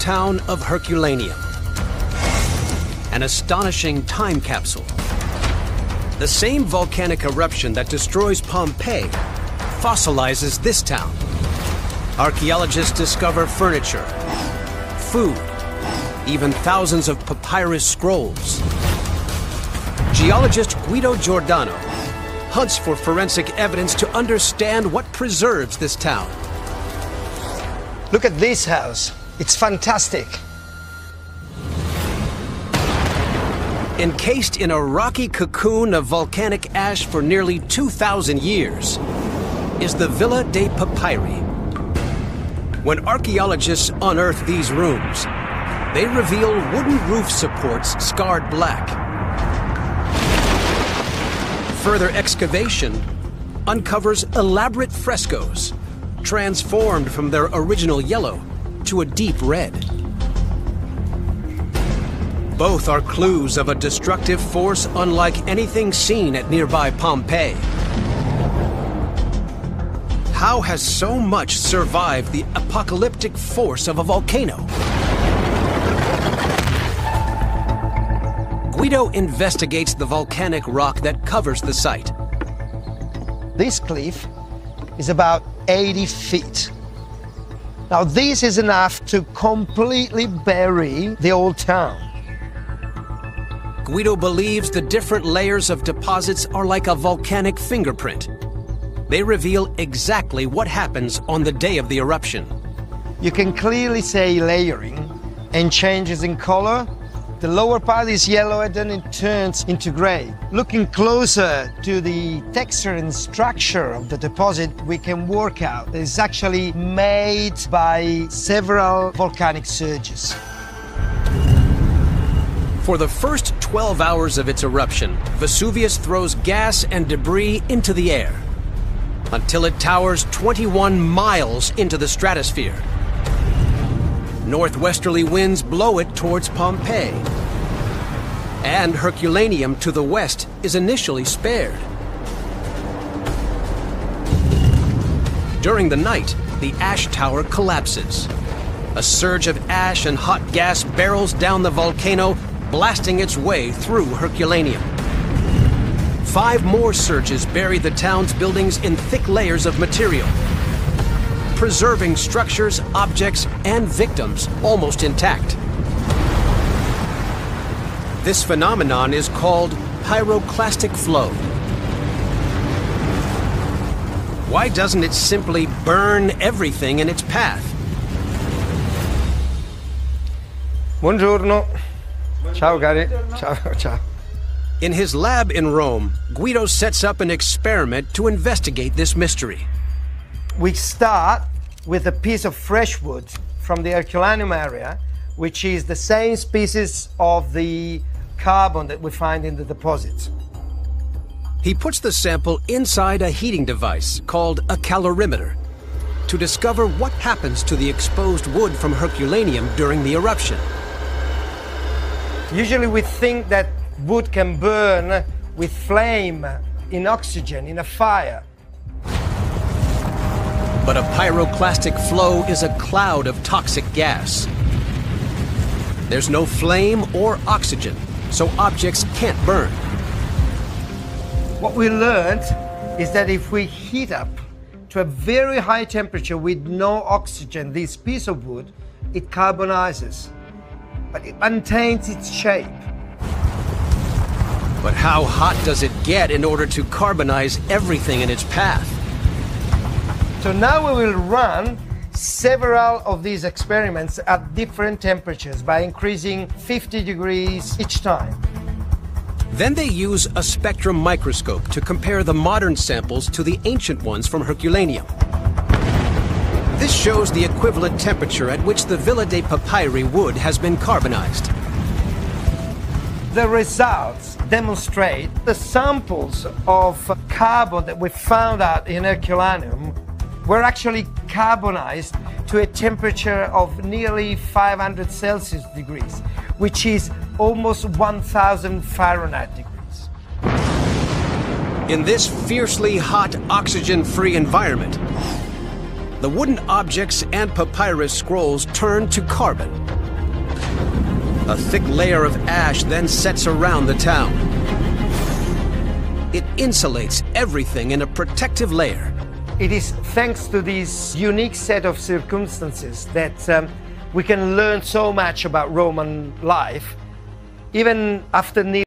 town of Herculaneum. An astonishing time capsule. The same volcanic eruption that destroys Pompeii fossilizes this town. Archaeologists discover furniture, food, even thousands of papyrus scrolls. Geologist Guido Giordano hunts for forensic evidence to understand what preserves this town. Look at this house. It's fantastic. Encased in a rocky cocoon of volcanic ash for nearly 2,000 years is the Villa dei Papyri. When archaeologists unearth these rooms, they reveal wooden roof supports scarred black. Further excavation uncovers elaborate frescoes, transformed from their original yellow to a deep red. Both are clues of a destructive force unlike anything seen at nearby Pompeii. How has so much survived the apocalyptic force of a volcano? Guido investigates the volcanic rock that covers the site. This cliff is about 80 feet. Now, this is enough to completely bury the old town. Guido believes the different layers of deposits are like a volcanic fingerprint. They reveal exactly what happens on the day of the eruption. You can clearly see layering and changes in color. The lower part is yellow and then it turns into gray. Looking closer to the texture and structure of the deposit, we can work out that it's actually made by several volcanic surges. For the first 12 hours of its eruption, Vesuvius throws gas and debris into the air until it towers 21 miles into the stratosphere. Northwesterly winds blow it towards Pompeii, and Herculaneum to the west is initially spared. During the night, the ash tower collapses. A surge of ash and hot gas barrels down the volcano, blasting its way through Herculaneum. 5 more surges bury the town's buildings in thick layers of material, preserving structures, objects, and victims almost intact. This phenomenon is called pyroclastic flow. Why doesn't it simply burn everything in its path? Buongiorno. Ciao, cari. Ciao, ciao. In his lab in Rome, Guido sets up an experiment to investigate this mystery. We start with a piece of fresh wood from the Herculaneum area, which is the same species of the carbon that we find in the deposits. He puts the sample inside a heating device called a calorimeter to discover what happens to the exposed wood from Herculaneum during the eruption. Usually we think that wood can burn with flame, in oxygen, in a fire. But a pyroclastic flow is a cloud of toxic gas. There's no flame or oxygen, so objects can't burn. What we learned is that if we heat up to a very high temperature with no oxygen this piece of wood, it carbonizes, but it maintains its shape. But how hot does it get in order to carbonize everything in its path? So now we will run several of these experiments at different temperatures by increasing 50 degrees each time. Then they use a spectrum microscope to compare the modern samples to the ancient ones from Herculaneum. This shows the equivalent temperature at which the Villa dei Papyri wood has been carbonized. The results demonstrate the samples of carbon that we found out in Herculaneum were actually carbonized to a temperature of nearly 500 Celsius degrees, which is almost 1,000 Fahrenheit degrees. In this fiercely hot, oxygen-free environment, the wooden objects and papyrus scrolls turn to carbon. A thick layer of ash then sets around the town. It insulates everything in a protective layer. It is thanks to this unique set of circumstances that we can learn so much about Roman life, even after nearly